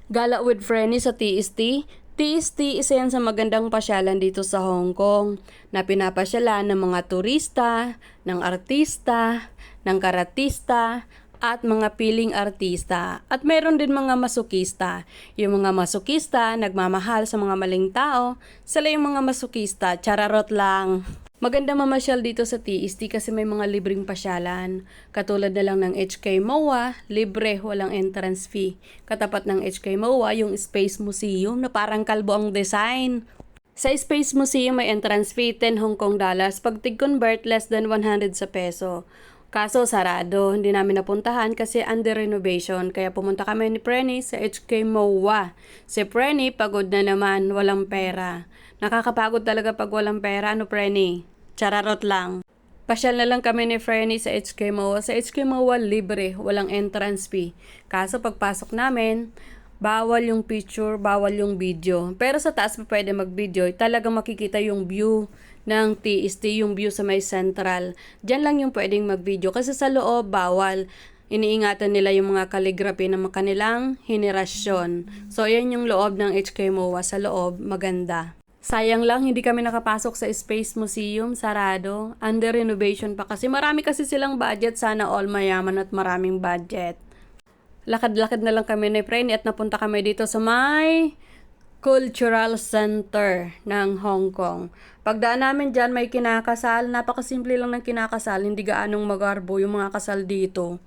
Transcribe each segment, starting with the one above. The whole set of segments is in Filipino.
Gala with Frenny sa TST. TST, isa yan sa magandang pasyalan dito sa Hong Kong na pinapasyalan ng mga turista, ng artista, ng karatista, at mga piling artista. At meron din mga masokista. Yung mga masokista, nagmamahal sa mga maling tao. Sila yung mga masokista, chararot lang. Maganda mamasyal dito sa TST kasi may mga libreng pasyalan. Katulad na lang ng HK MOA, libre, walang entrance fee. Katapat ng HK MOA, yung Space Museum na parang kalbo ang design. Sa Space Museum may entrance fee 10 Hong Kong dollars. Pag tig-convert, less than 100 sa peso. Kaso sarado, hindi namin napuntahan kasi under renovation. Kaya pumunta kami ni Frenny sa HK MOA. Si Frenny pagod na naman, walang pera. Nakakapagod talaga pag walang pera, ano Frenny? Chararot lang. Pasyal na lang kami ni Frenny sa HK MOA. Sa HK MOA, libre, walang entrance fee. Kaso pagpasok namin, bawal yung picture, bawal yung video. Pero sa taas pa pwede mag-video, talagang makikita yung view ng TST, yung view sa may central. Diyan lang yung pwedeng mag-video kasi sa loob, bawal. Iniingatan nila yung mga calligraphy ng kanilang henerasyon. So, yan yung loob ng HK MOA. Sa loob, maganda. Sayang lang, hindi kami nakapasok sa Space Museum, sarado. Under renovation pa kasi. Marami kasi silang budget, sana all mayaman at maraming budget. Lakad-lakad na lang kami ni Frenny at napunta kami dito sa may Cultural Center ng Hong Kong. Pagdaan namin dyan, may kinakasal. Napakasimple lang ng kinakasal, hindi gaanong magarbo yung mga kasal dito.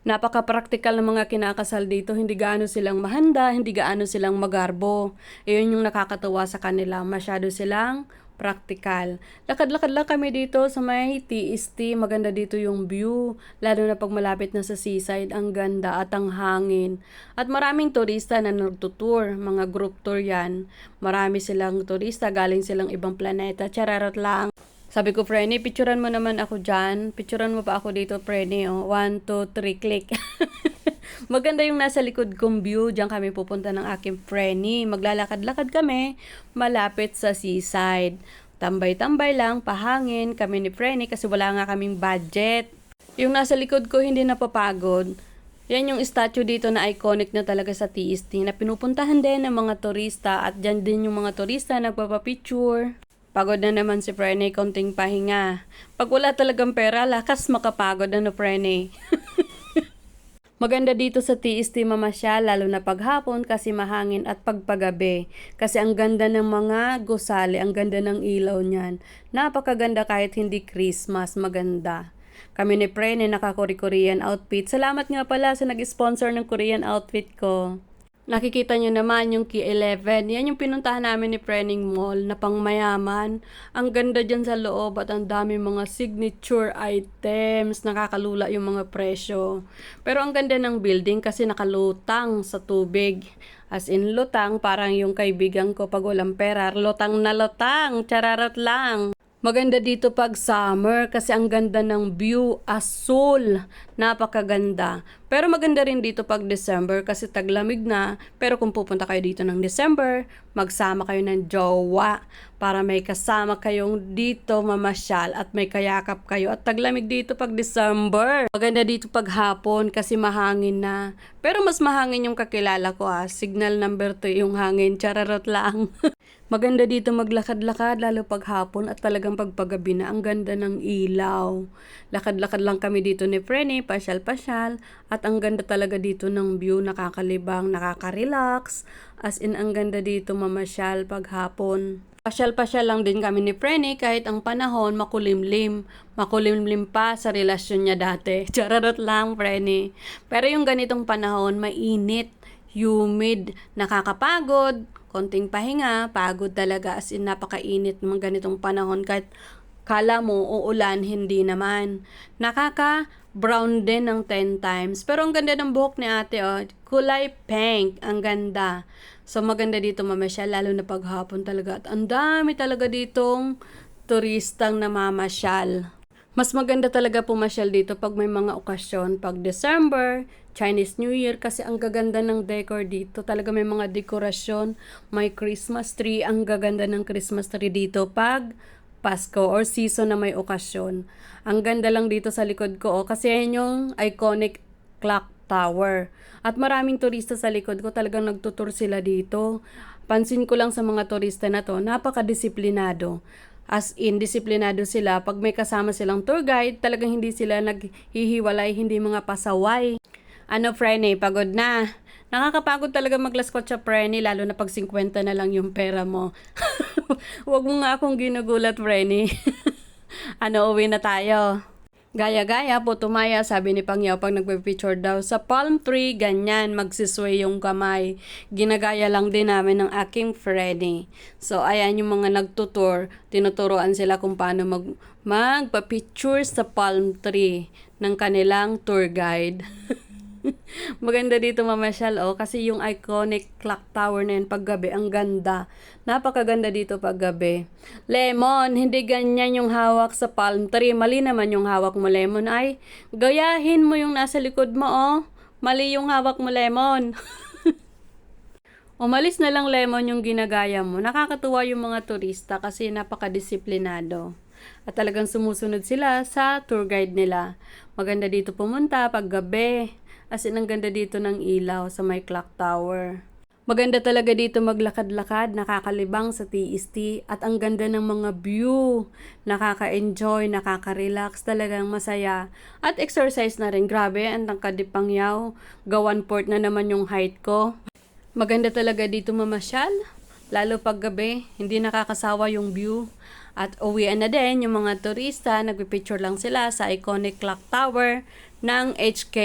Napaka-practical ng mga kinakasal dito, hindi gaano silang mahanda, hindi gaano silang magarbo. Iyon yung nakakatawa sa kanila, masyado silang practical. Lakad-lakad lang kami dito sa may TST, maganda dito yung view, lalo na pag malapit na sa seaside, ang ganda at ang hangin. At maraming turista na nagtutour, mga group tour yan. Marami silang turista, galing silang ibang planeta, chararot lang. Sabi ko, Frenny, picturean mo naman ako dyan. Picturean mo pa ako dito, Frenny. Oh. 1, 2, 3, click. Maganda yung nasa likod kong view. Diyan kami pupunta ng aking Frenny. Maglalakad-lakad kami malapit sa seaside. Tambay-tambay lang, pahangin kami ni Frenny kasi wala nga kaming budget. Yung nasa likod ko hindi napapagod. Yan yung statue dito na iconic na talaga sa TST na pinupuntahan din ng mga turista at dyan din yung mga turista nagpapapicture. Pagod na naman si Frenny, konting pahinga. Pag wala talagang pera, lakas makapagod ano Frenny. Maganda dito sa TST mamasyal, lalo na paghapon kasi mahangin at pagpagabi. Kasi ang ganda ng mga gusali, ang ganda ng ilaw niyan. Napakaganda kahit hindi Christmas, maganda. Kami ni Frenny naka-Korean outfit. Salamat nga pala sa nag-sponsor ng Korean outfit ko. Nakikita nyo naman yung K11. Yan yung pinuntahan namin ni Frenning Mall na pangmayaman. Ang ganda dyan sa loob at ang dami mga signature items. Nakakalula yung mga presyo. Pero ang ganda ng building kasi nakalutang sa tubig. As in lutang, parang yung kaibigan ko pag walang pera. Lutang na lutang. Chararot lang. Maganda dito pag summer kasi ang ganda ng view, asul, napakaganda. Pero maganda rin dito pag December kasi taglamig na. Pero kung pupunta kayo dito ng December, magsama kayo ng jowa para may kasama kayong dito mamasyal at may kayakap kayo. At taglamig dito pag December. Maganda dito pag hapon kasi mahangin na. Pero mas mahangin yung kakilala ko Signal number 2 yung hangin, chararot lang. Maganda dito maglakad-lakad lalo pag hapon at talagang pagpagabi na ang ganda ng ilaw. Lakad-lakad lang kami dito ni Frenny, pasyal-pasyal at ang ganda talaga dito ng view, nakakalibang, nakaka-relax. As in ang ganda dito mamasyal pag hapon. Pasyal-pasyal lang din kami ni Frenny kahit ang panahon makulimlim. Makulimlim pa sa relasyon niya dati. Chararot lang Frenny. Pero yung ganitong panahon, mainit, humid, nakakapagod, konting pahinga, pagod talaga as in napakainit ng ganitong panahon kahit kala mo uulan, hindi naman. Nakaka-brown din ng 10 times. Pero ang ganda ng buhok ni ate kulay pink, ang ganda. So maganda dito mamasyal, lalo na paghapon talaga. At ang dami talaga ditong turistang namamasyal. Mas maganda talaga pumasyal dito pag may mga okasyon, pag December, Chinese New Year kasi ang gaganda ng decor dito. Talaga may mga dekorasyon, may Christmas tree, ang gaganda ng Christmas tree dito pag Pasko or season na may okasyon. Ang ganda lang dito sa likod ko kasi yan yung iconic clock Tower. At maraming turista sa likod ko, talagang nagtutur sila dito. Pansin ko lang sa mga turista na to, napakadisiplinado. As in, disiplinado sila. Pag may kasama silang tour guide, talagang hindi sila naghihiwalay, hindi mga pasaway. Ano, Frenny, pagod na? Nakakapagod talaga maglaskot sa Frenny, lalo na pag 50 na lang yung pera mo. Huwag mo nga akong ginugulat, Frenny. Ano, uwi na tayo. Gaya-gaya po tumaya, sabi ni Pangyaw pag nagpe-picture daw sa palm tree, ganyan, magsisway yung kamay. Ginagaya lang din namin ng aking Freddy. So, ayan yung mga nagtutour, tinuturoan sila kung paano magpa-picture sa palm tree ng kanilang tour guide. Maganda dito mamasyal, kasi yung iconic clock tower na yun paggabi, ang ganda. Napakaganda dito paggabi. Lemon, hindi ganyan yung hawak sa palm tree. Mali naman yung hawak mo, Lemon. Ay, gayahin mo yung nasa likod mo, Mali yung hawak mo, Lemon. Umalis na lang, Lemon, yung ginagaya mo. Nakakatuwa yung mga turista kasi napakadisiplinado. At talagang sumusunod sila sa tour guide nila. Maganda dito pumunta paggabi. As in, ang ganda dito ng ilaw sa may clock tower. Maganda talaga dito maglakad-lakad, nakakalibang sa TST at ang ganda ng mga view. Nakaka-enjoy, nakaka-relax, talagang masaya. At exercise na rin, grabe, ang tangkad ni Pangyaw. Gawan port na naman yung height ko. Maganda talaga dito mamasyal, lalo pag gabi, hindi nakakasawa yung view. At uwian na din yung mga turista, nagpipicture lang sila sa iconic clock tower ng HK.